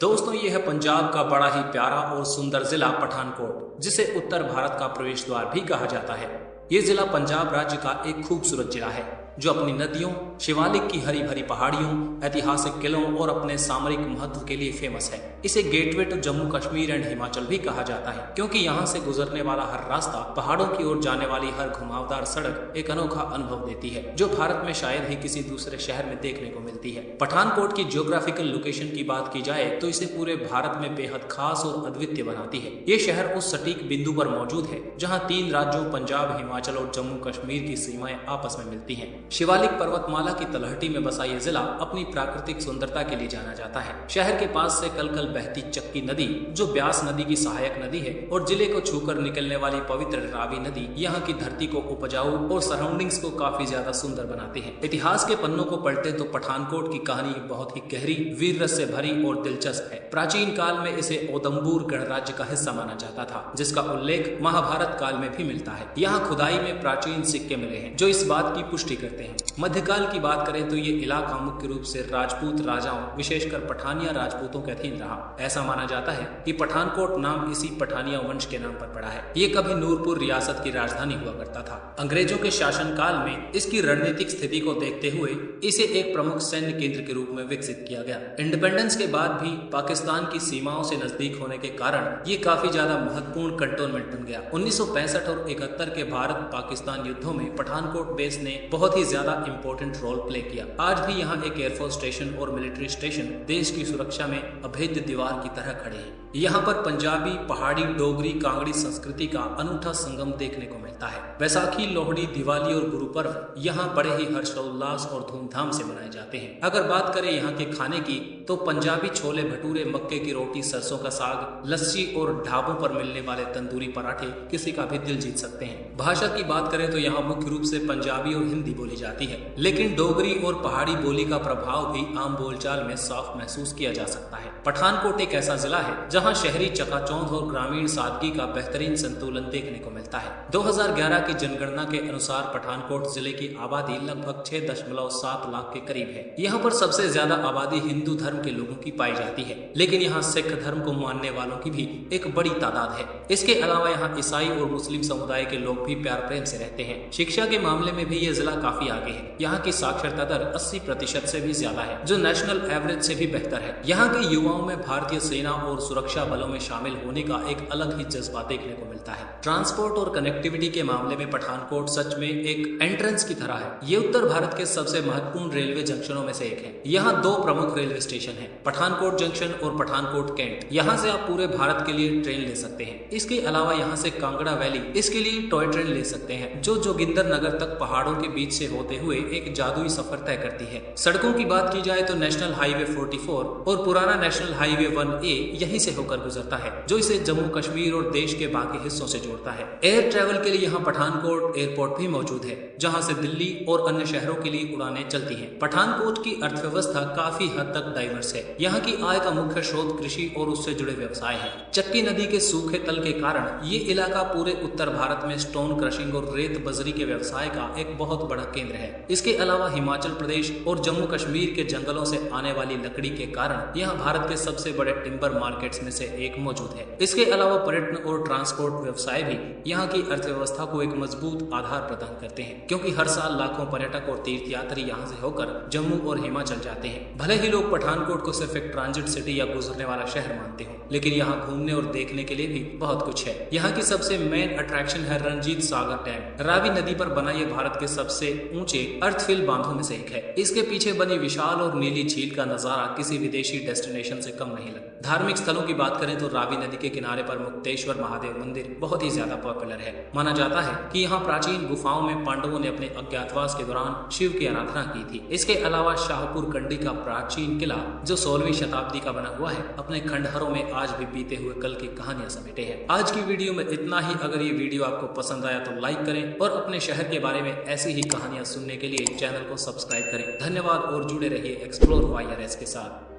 दोस्तों ये है पंजाब का बड़ा ही प्यारा और सुंदर जिला पठानकोट, जिसे उत्तर भारत का प्रवेश द्वार भी कहा जाता है। ये जिला पंजाब राज्य का एक खूबसूरत जिला है जो अपनी नदियों, शिवालिक की हरी भरी पहाड़ियों, ऐतिहासिक किलों और अपने सामरिक महत्व के लिए फेमस है। इसे gateway to Jammu Kashmir and Himachal भी कहा जाता है, क्योंकि यहाँ से गुजरने वाला हर रास्ता, पहाड़ों की ओर जाने वाली हर घुमावदार सड़क एक अनोखा अनुभव देती है, जो भारत में शायद ही किसी दूसरे शहर में देखने को मिलती है। पठानकोट की ज्योग्राफिकल लोकेशन की बात की जाए तो इसे पूरे भारत में बेहद खास और अद्वितीय बनाती है। ये शहर उस सटीक बिंदु पर मौजूद है जहाँ 3 राज्यों पंजाब, हिमाचल और जम्मू कश्मीर की सीमाएं आपस में मिलती हैं। शिवालिक पर्वतमाला की तलहटी में बसा ये जिला अपनी प्राकृतिक सुंदरता के लिए जाना जाता है। शहर के पास से कल बहती चक्की नदी, जो ब्यास नदी की सहायक नदी है, और जिले को छूकर निकलने वाली पवित्र रावी नदी यहाँ की धरती को उपजाऊ और सराउंडिंग्स को काफी ज्यादा सुंदर बनाती है। इतिहास के पन्नों को पढ़ते तो पठानकोट की कहानी बहुत ही गहरी, वीर रस से भरी और दिलचस्प है। प्राचीन काल में इसे ओदम्बूर गणराज्य का हिस्सा माना जाता था, जिसका उल्लेख महाभारत काल में भी मिलता है। यहाँ खुदाई में प्राचीन सिक्के मिले हैं जो इस बात की पुष्टि करते हैं। मध्यकाल की बात करें तो ये इलाका मुख्य रूप से राजपूत राजाओं, विशेषकर पठानिया राजपूतों के अधीन रहा। ऐसा माना जाता है कि पठानकोट नाम इसी पठानिया वंश के नाम पर पड़ा है। ये कभी नूरपुर रियासत की राजधानी हुआ करता था। अंग्रेजों के शासनकाल में इसकी रणनीतिक स्थिति को देखते हुए इसे एक प्रमुख सैन्य केंद्र के रूप में विकसित किया गया। इंडिपेंडेंस के बाद भी पाकिस्तान की सीमाओं से नजदीक होने के कारण ये काफी ज्यादा महत्वपूर्ण कंटोनमेंट बन गया। 1965 और 71 के भारत पाकिस्तान युद्धों में पठानकोट बेस ने बहुत ही ज्यादा इंपॉर्टेंट रोल प्ले किया। आज भी यहाँ एक एयरफोर्स स्टेशन और मिलिट्री स्टेशन देश की सुरक्षा में अभेद्य दीवार की तरह खड़े हैं। यहाँ पर पंजाबी, पहाड़ी, डोगरी, कांगड़ी संस्कृति का अनूठा संगम देखने को मिलता है। वैसाखी, लोहड़ी, दिवाली और गुरु पर्व यहाँ बड़े ही हर्षोल्लास और धूमधाम से मनाए जाते हैं। अगर बात करें यहाँ के खाने की तो पंजाबी छोले भटूरे, मक्के की रोटी, सरसों का साग, लस्सी और ढाबों पर मिलने वाले तंदूरी पराठे किसी का भी दिल जीत सकते हैं। भाषा की बात करें तो यहाँ मुख्य रूप से पंजाबी और हिंदी बोली जाती है, लेकिन डोगरी और पहाड़ी बोली का प्रभाव भी आम बोलचाल में साफ महसूस किया जा सकता है। पठानकोट एक ऐसा जिला है जहाँ शहरी चकाचौंध और ग्रामीण सादगी का बेहतरीन संतुलन देखने को मिलता है। 2011 की जनगणना के अनुसार पठानकोट जिले की आबादी लगभग 6.7 लाख के करीब है। यहाँ पर सबसे ज्यादा आबादी हिंदू धर्म के लोगों की पाई जाती है, लेकिन यहाँ सिख धर्म को मानने वालों की भी एक बड़ी तादाद है। इसके अलावा यहाँ ईसाई और मुस्लिम समुदाय के लोग भी प्यार प्रेम से रहते हैं। शिक्षा के मामले में भी ये जिला काफी आगे है। यहाँ की साक्षरता दर 80% से भी ज्यादा है, जो नेशनल एवरेज से भी बेहतर है। यहाँ के युवाओं में भारतीय सेना और सुरक्षा बलों में शामिल होने का एक अलग ही जज्बा देखने को मिलता है। ट्रांसपोर्ट और कनेक्टिविटी के मामले में पठानकोट सच में एक एंट्रेंस की तरह है। ये उत्तर भारत के सबसे महत्वपूर्ण रेलवे जंक्शनों में से एक है। यहाँ 2 प्रमुख रेलवे स्टेशन है, पठानकोट जंक्शन और पठानकोट कैंट। यहाँ से आप पूरे भारत के लिए ट्रेन ले सकते हैं। इसके अलावा यहाँ से कांगड़ा वैली, इसके लिए टॉय ट्रेन ले सकते हैं, जो जोगिंदर नगर तक पहाड़ों के बीच से होते हुए एक जादुई सफर तय करती है। सड़कों की बात की जाए तो नेशनल हाईवे 44 और पुराना नेशनल हाईवे 1A यहीं से होकर गुजरता है, जो इसे जम्मू कश्मीर और देश के बाकी हिस्सों से जोड़ता है। एयर ट्रैवल के लिए यहाँ पठानकोट एयरपोर्ट भी मौजूद है, जहाँ से दिल्ली और अन्य शहरों के लिए उड़ानें चलती हैं। पठानकोट की अर्थव्यवस्था काफी हद तक डाइवर्स है। यहाँ की आय का मुख्य स्रोत कृषि और उससे जुड़े व्यवसाय है। चक्की नदी के सूखे तल के कारण ये इलाका पूरे उत्तर भारत में स्टोन क्रशिंग और रेत बजरी के व्यवसाय का एक बहुत बड़ा केंद्र है। इसके अलावा हिमाचल प्रदेश और जम्मू कश्मीर के जंगलों से आने वाली लकड़ी के कारण यहाँ भारत के सबसे बड़े टिम्बर मार्केट्स में से एक मौजूद है। इसके अलावा पर्यटन और ट्रांसपोर्ट व्यवसाय भी यहाँ की अर्थव्यवस्था को एक मजबूत आधार प्रदान करते हैं, क्योंकि हर साल लाखों पर्यटक और तीर्थयात्री यहाँ से होकर जम्मू और हिमाचल जाते हैं। भले ही लोग पठानकोट को सिर्फ एक ट्रांजिट सिटी या गुजरने वाला शहर मानते हो, लेकिन यहाँ घूमने और देखने के लिए भी बहुत कुछ है। यहाँ की सबसे मेन अट्रैक्शन है रणजीत सागर डैम। रावी नदी पर बना ये भारत के सबसे ऊंचे अर्थफिल बांधों में से एक है। इसके पीछे बनी विशाल और नीली झील का नजारा किसी विदेशी डेस्टिनेशन से कम नहीं लगता। धार्मिक स्थलों की बात करें तो रावी नदी के किनारे पर मुक्तेश्वर महादेव मंदिर बहुत ही ज्यादा पॉपुलर है। माना जाता है कि यहाँ प्राचीन गुफाओं में पांडवों ने अपने अज्ञातवास के दौरान शिव की आराधना की थी। इसके अलावा शाहपुर कंडी का प्राचीन किला, जो 16वीं शताब्दी का बना हुआ है, अपने खंडहरों में आज भी बीते हुए कल की कहानियां समेटे हैं। आज की वीडियो में इतना ही। अगर ये वीडियो आपको पसंद आया तो लाइक करें और अपने शहर के बारे में ऐसी ही कहानियां सुनने के लिए चैनल को सब्सक्राइब करें। धन्यवाद और जुड़े रहिए एक्सप्लोर वायरस के साथ।